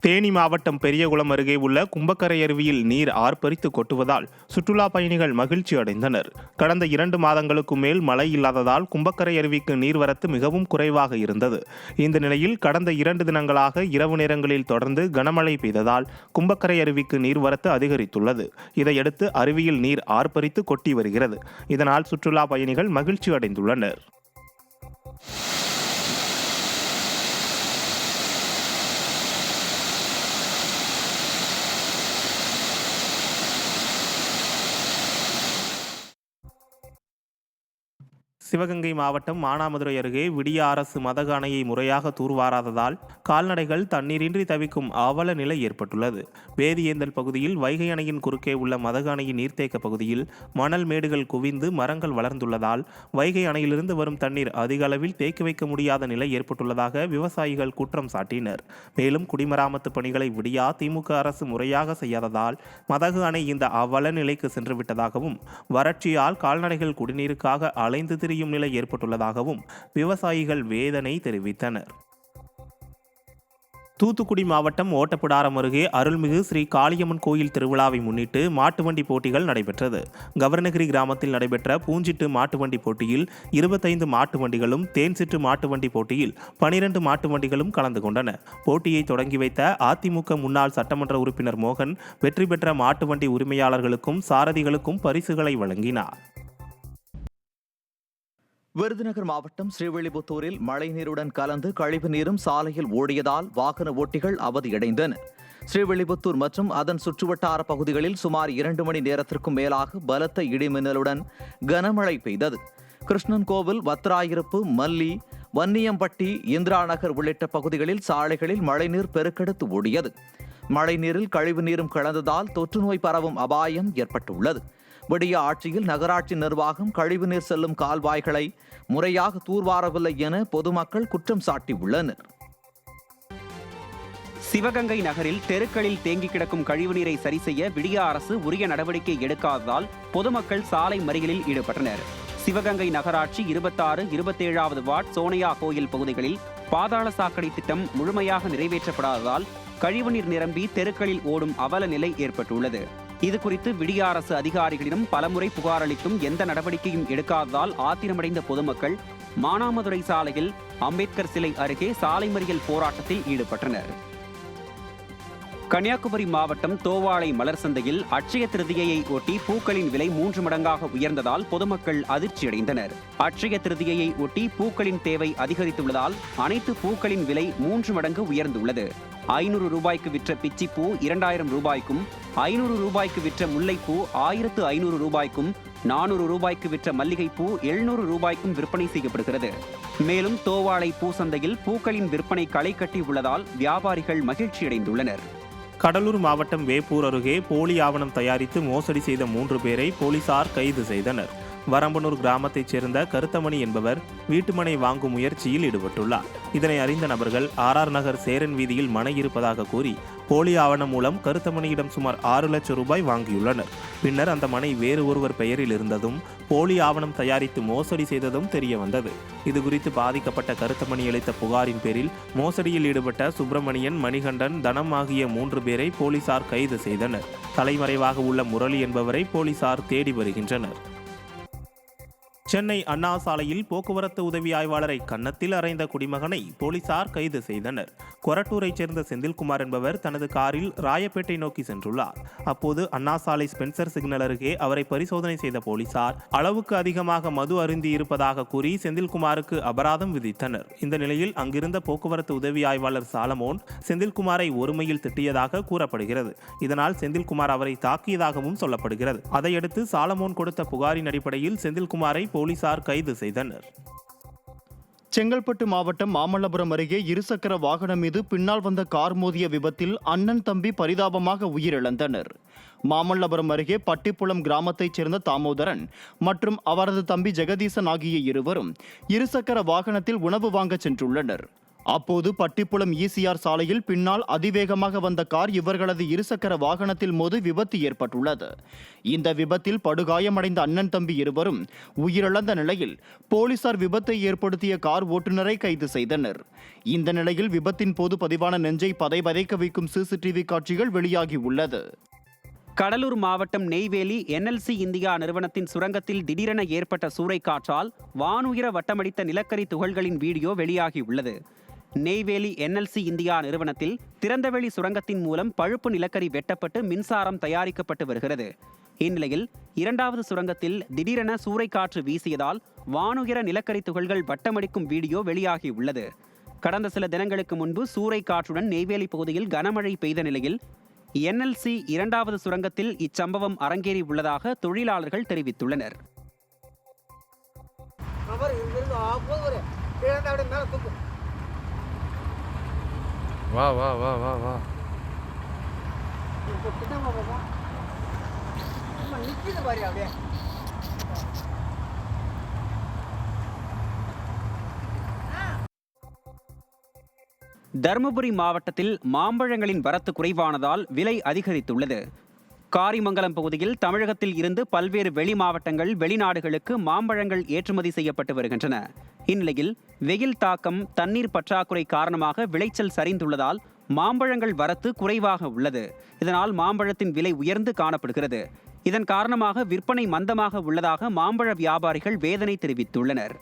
தேனி மாவட்டம் பெரியகுளம் அருகே உள்ள கும்பக்கரை அருவியில் நீர் ஆர்ப்பரித்து கொட்டுவதால் சுற்றுலா பயணிகள் மகிழ்ச்சி அடைந்தனர். கடந்த 2 மாதங்களுக்கு மேல் மழை இல்லாததால் கும்பக்கரை அருவிக்கு நீர்வரத்து மிகவும் குறைவாக இருந்தது. இந்த நிலையில் கடந்த 2 தினங்களாக இரவு நேரங்களில் தொடர்ந்து கனமழை பெய்ததால் கும்பக்கரை அருவிக்கு நீர்வரத்து அதிகரித்துள்ளது. இதையடுத்து அருவியில் நீர் ஆர்ப்பரித்து கொட்டி வருகிறது. இதனால் சுற்றுலா பயணிகள் மகிழ்ச்சி அடைந்துள்ளனர். சிவகங்கை மாவட்டம் மானாமதுரை அருகே விடிய அரசு மதகு அணையை முறையாக தூர்வாராததால் கால்நடைகள் தண்ணீரின்றி தவிக்கும் அவல நிலை ஏற்பட்டுள்ளது. வேதியேந்தல் பகுதியில் வைகை அணையின் குறுக்கே உள்ள மதகு அணையின் நீர்த்தேக்க பகுதியில் மணல் மேடுகள் குவிந்து மரங்கள் வளர்ந்துள்ளதால் வைகை அணையிலிருந்து வரும் தண்ணீர் அதிக அளவில் தேக்கி வைக்க முடியாத நிலை ஏற்பட்டுள்ளதாக விவசாயிகள் குற்றம் சாட்டினர். மேலும் குடிமராமத்து பணிகளை விடியா திமுக அரசு முறையாக செய்யாததால் மதகு அணை இந்த அவல நிலைக்கு சென்றுவிட்டதாகவும் வறட்சியால் கால்நடைகள் குடிநீருக்காக அலைந்து திரியும் நிலை ஏற்பட்டுள்ளதாகவும் விவசாயிகள் வேதனை தெரிவித்தனர். தூத்துக்குடி மாவட்டம் ஓட்டப்பிடாரம் அருகே அருள்மிகு ஸ்ரீ காளியம்மன் கோயில் திருவிழாவை முன்னிட்டு மாட்டுவண்டி போட்டிகள் நடைபெற்றது. கவர்னகிரி கிராமத்தில் நடைபெற்ற பூஞ்சிட்டு மாட்டுவண்டி போட்டியில் 25 மாட்டு வண்டிகளும், தேன்சிட்டு மாட்டுவண்டி போட்டியில் 12 மாட்டு வண்டிகளும் கலந்து கொண்டன. போட்டியை தொடங்கி வைத்த அதிமுக முன்னாள் சட்டமன்ற உறுப்பினர் மோகன் வெற்றி பெற்ற மாட்டுவண்டி உரிமையாளர்களுக்கும் சாரதிகளுக்கும் பரிசுகளை வழங்கினார். விருதுநகர் மாவட்டம் ஸ்ரீவில்லிபுத்தூரில் மழைநீருடன் கலந்து கழிவு நீரும் சாலையில் ஓடியதால் வாகன ஓட்டிகள் அவதியடைந்தனர். ஸ்ரீவில்லிபுத்தூர் மற்றும் அதன் சுற்றுவட்டார பகுதிகளில் சுமார் 2 மணி நேரத்திற்கும் மேலாக பலத்த இடிமின்னலுடன் கனமழை பெய்தது. கிருஷ்ணன் கோவில், வத்ராயிருப்பு, மல்லி, வன்னியம்பட்டி, இந்திரா நகர் உள்ளிட்ட பகுதிகளில் சாலைகளில் மழைநீர் பெருக்கெடுத்து ஓடியது. மழைநீரில் கழிவு நீரும் கலந்ததால் தொற்றுநோய் பரவும் அபாயம் ஏற்பட்டுள்ளது. விடிய ஆட்சியில் நகராட்சி நிர்வாகம் கழிவுநீர் செல்லும் கால்வாய்களை முறையாக தூர்வாரவில்லை என பொதுமக்கள் குற்றம் சாட்டியுள்ளனர். சிவகங்கை நகரில் தெருக்களில் தேங்கி கிடக்கும் கழிவுநீரை சரி செய்ய விடிய அரசு உரிய நடவடிக்கை எடுக்காததால் பொதுமக்கள் சாலை மறியலில் ஈடுபட்டனர். சிவகங்கை நகராட்சி 26, 27வது வார்டு சோனையா கோயில் பகுதிகளில் பாதாள சாக்கடை திட்டம் முழுமையாக நிறைவேற்றப்படாததால் கழிவுநீர் நிரம்பி தெருக்களில் ஓடும் அவல நிலை ஏற்பட்டுள்ளது. இதுகுறித்து விடிய அரசு அதிகாரிகளிடம் பலமுறை புகார் அளித்தும் எந்த நடவடிக்கையும் எடுக்காததால் ஆத்திரமடைந்த பொதுமக்கள் மானாமதுரை சாலையில் அம்பேத்கர் சிலை அருகே சாலை மறியல் போராட்டத்தில் ஈடுபட்டனர். கன்னியாகுமரி மாவட்டம் தோவாளை மலர் சந்தையில் அட்சய திருதியையை ஒட்டி பூக்களின் விலை 3 மடங்காக உயர்ந்ததால் பொதுமக்கள் அதிர்ச்சியடைந்தனர். அட்சய திருதியையை ஒட்டி பூக்களின் தேவை அதிகரித்துள்ளதால் அனைத்து பூக்களின் விலை 3 மடங்கு உயர்ந்துள்ளது. 500 ரூபாய்க்கு விற்ற பிச்சிப்பூ 2000 ரூபாய்க்கும், 500 ரூபாய்க்கு விற்ற முல்லைப்பூ 1500 ரூபாய்க்கும், 400 ரூபாய்க்கு விற்ற மல்லிகைப்பூ 700 ரூபாய்க்கும் விற்பனை செய்யப்படுகிறது. மேலும் தோவாளை பூ சந்தையில் பூக்களின் விற்பனை களை கட்டி உள்ளதால் வியாபாரிகள் மகிழ்ச்சியடைந்துள்ளனர். கடலூர் மாவட்டம் வேப்பூர் அருகே போலி ஆவணம் தயாரித்து மோசடி செய்த 3 பேரை போலீசார் கைது செய்தனர். வரம்பனூர் கிராமத்தைச் சேர்ந்த கருத்தமணி என்பவர் வீட்டுமனை வாங்கும் முயற்சியில் ஈடுபட்டுள்ளார். இதனை அறிந்த நபர்கள் RR நகர் சேரன் வீதியில் மனை இருப்பதாக கூறி போலி ஆவணம் மூலம் கருத்தமணியிடம் சுமார் 6 லட்சம் ரூபாய் வாங்கியுள்ளனர். பின்னர் அந்த மனை வேறு ஒருவர் பெயரில் இருந்ததும் போலி ஆவணம் தயாரித்து மோசடி செய்ததும் தெரிய வந்தது. இதுகுறித்து பாதிக்கப்பட்ட கருத்தமணி அளித்த புகாரின் பேரில் மோசடியில் ஈடுபட்ட சுப்பிரமணியன், மணிகண்டன், தனம் ஆகிய 3 பேரை போலீசார் கைது செய்தனர். தலைமறைவாக உள்ள முரளி என்பவரை போலீசார் தேடி வருகின்றனர். சென்னை அண்ணா சாலையில் போக்குவரத்து உதவி ஆய்வாளரை கன்னத்தில் அறைந்த குடிமகனை போலீசார் கைது செய்தனர். கொரட்டூரைச் சேர்ந்த செந்தில்குமார் என்பவர் தனது காரில் ராயப்பேட்டை நோக்கி சென்றுள்ளார். அப்போது அண்ணா சாலை ஸ்பென்சர் சிக்னல் அருகே அவரை பரிசோதனை செய்த போலீசார் அளவுக்கு அதிகமாக மது அருந்தி இருப்பதாக கூறி செந்தில்குமாருக்கு அபராதம் விதித்தனர். இந்த நிலையில் அங்கிருந்த போக்குவரத்து உதவி ஆய்வாளர் சாலமோன் செந்தில்குமாரை ஒருமையில் திட்டியதாக கூறப்படுகிறது. இதனால் செந்தில்குமார் அவரை தாக்கியதாகவும் சொல்லப்படுகிறது. அதையடுத்து சாலமோன் கொடுத்த புகாரின் அடிப்படையில் செந்தில்குமாரை போலீசார் கைது செய்தனர். செங்கல்பட்டு மாவட்டம் மாமல்லபுரம் அருகே இருசக்கர வாகனம் மீது பின்னால் வந்த கார் மோதிய விபத்தில் அண்ணன், தம்பி பரிதாபமாக உயிரிழந்தனர். மாமல்லபுரம் அருகே பட்டிப்புளம் கிராமத்தைச் சேர்ந்த தாமோதரன் மற்றும் அவரது தம்பி ஜெகதீசன் ஆகிய இருவரும் இருசக்கர வாகனத்தில் உணவு வாங்க சென்றுள்ளனர். அப்போது பட்டிப்புலம் ஈசிஆர் சாலையில் பின்னால் அதிவேகமாக வந்த கார் இவர்களது இருசக்கர வாகனத்தில் மோதி விபத்து ஏற்பட்டுள்ளது. இந்த விபத்தில் படுகாயமடைந்த அண்ணன் தம்பி இருவரும் உயிரிழந்த நிலையில் போலீசார் விபத்தை ஏற்படுத்திய கார் ஓட்டுநரை கைது செய்தனர். இந்த நிலையில் விபத்தின் போது பதிவான நெஞ்சை பதைபதைக்க வைக்கும் சிசிடிவி காட்சிகள் வெளியாகியுள்ளது. கடலூர் மாவட்டம் நெய்வேலி என்எல்சி இந்தியா நிறுவனத்தின் சுரங்கத்தில் திடீரென ஏற்பட்ட சூறைக்காற்றால் வானுயர வட்டமடித்த நிலக்கரி துகள்களின் வீடியோ வெளியாகியுள்ளது. நெய்வேலி என்எல்சி இந்தியா நிறுவனத்தில் திறந்தவெளி சுரங்கத்தின் மூலம் பழுப்பு நிலக்கரி வெட்டப்பட்டு மின்சாரம் தயாரிக்கப்பட்டு வருகிறது. இந்நிலையில் இரண்டாவது சுரங்கத்தில் திடீரென சூறைக்காற்று வீசியதால் வானுயர நிலக்கரி துகள்கள் வட்டமடிக்கும் வீடியோ வெளியாகியுள்ளது. கடந்த சில தினங்களுக்கு முன்பு சூறைக்காற்றுடன் நெய்வேலி பகுதியில் கனமழை பெய்த நிலையில் என்எல்சி இரண்டாவது சுரங்கத்தில் இச்சம்பவம் அரங்கேறி உள்ளதாக தொழிலாளர்கள் தெரிவித்துள்ளனர். வா வா வா வா வா தருமபுரி மாவட்டத்தில் மாம்பழங்களின் வரத்து குறைவானதால் விலை அதிகரித்துள்ளது. காரிமங்கலம் பகுதியில் தமிழகத்தில் இருந்து பல்வேறு வெளி மாவட்டங்கள் வெளிநாடுகளுக்கு மாம்பழங்கள் ஏற்றுமதி செய்யப்பட்டு வருகின்றன. இந்நிலையில் வெயில் தாக்கம், தண்ணீர் பற்றாக்குறை காரணமாக விளைச்சல் சரிந்துள்ளதால் மாம்பழங்கள் வரத்து குறைவாக உள்ளது. இதனால் மாம்பழத்தின் விலை உயர்ந்து காணப்படுகிறது. இதன் காரணமாக விற்பனை மந்தமாக உள்ளதாக மாம்பழ வியாபாரிகள் வேதனை தெரிவித்துள்ளனர்.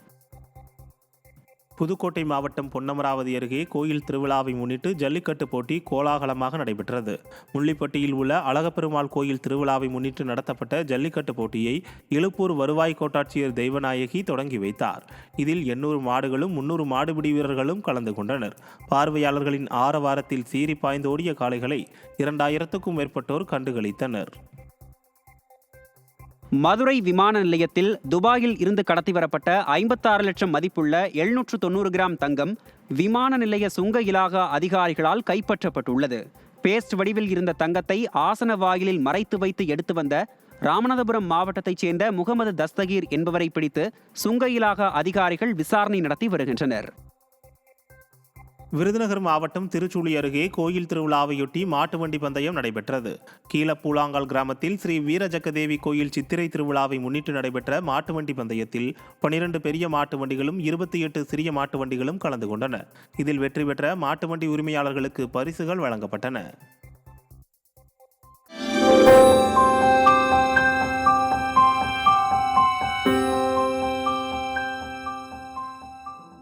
புதுக்கோட்டை மாவட்டம் பொன்னமராவதி அருகே கோயில் திருவிழாவை முன்னிட்டு ஜல்லிக்கட்டு போட்டி கோலாகலமாக நடைபெற்றது. முள்ளிப்பட்டியில் உள்ள அழகப்பெருமாள் கோயில் திருவிழாவை முன்னிட்டு நடத்தப்பட்ட ஜல்லிக்கட்டு போட்டியை இலுப்பூர் வருவாய் கோட்டாட்சியர் தெய்வநாயகி தொடங்கி வைத்தார். இதில் 800 மாடுகளும் 300 மாடுபிடி வீரர்களும் கலந்து கொண்டனர். பார்வையாளர்களின் ஆரவாரத்தில் சீறி பாய்ந்தோடிய காளைகளை 2000க்கும் மேற்பட்டோர் கண்டுகளித்தனர். மதுரை விமான நிலையத்தில் துபாயில் இருந்து கடத்தி வரப்பட்ட 56 லட்சம் மதிப்புள்ள 790 கிராம் தங்கம் விமான நிலைய சுங்க இலாகா அதிகாரிகளால் கைப்பற்றப்பட்டுள்ளது. பேஸ்ட் வடிவில் இருந்த தங்கத்தை ஆசன வாயிலில் மறைத்து வைத்து எடுத்து வந்த ராமநாதபுரம் மாவட்டத்தைச் சேர்ந்த முகமது தஸ்தகீர் என்பவரை பிடித்து சுங்க இலாகா அதிகாரிகள் விசாரணை நடத்தி வருகின்றனர். விருதுநகர் மாவட்டம் திருச்சூழி அருகே கோயில் திருவிழாவையொட்டி மாட்டு வண்டி பந்தயம் நடைபெற்றது. கீழப்பூலாங்கால் கிராமத்தில் ஸ்ரீ வீரஜக்கதேவி கோயில் சித்திரை திருவிழாவை முன்னிட்டு நடைபெற்ற மாட்டு வண்டி பந்தயத்தில் 12 பெரிய மாட்டு வண்டிகளும் 28 சிறிய மாட்டு வண்டிகளும் கலந்து கொண்டன. இதில் வெற்றி பெற்ற மாட்டு வண்டி உரிமையாளர்களுக்கு பரிசுகள் வழங்கப்பட்டன.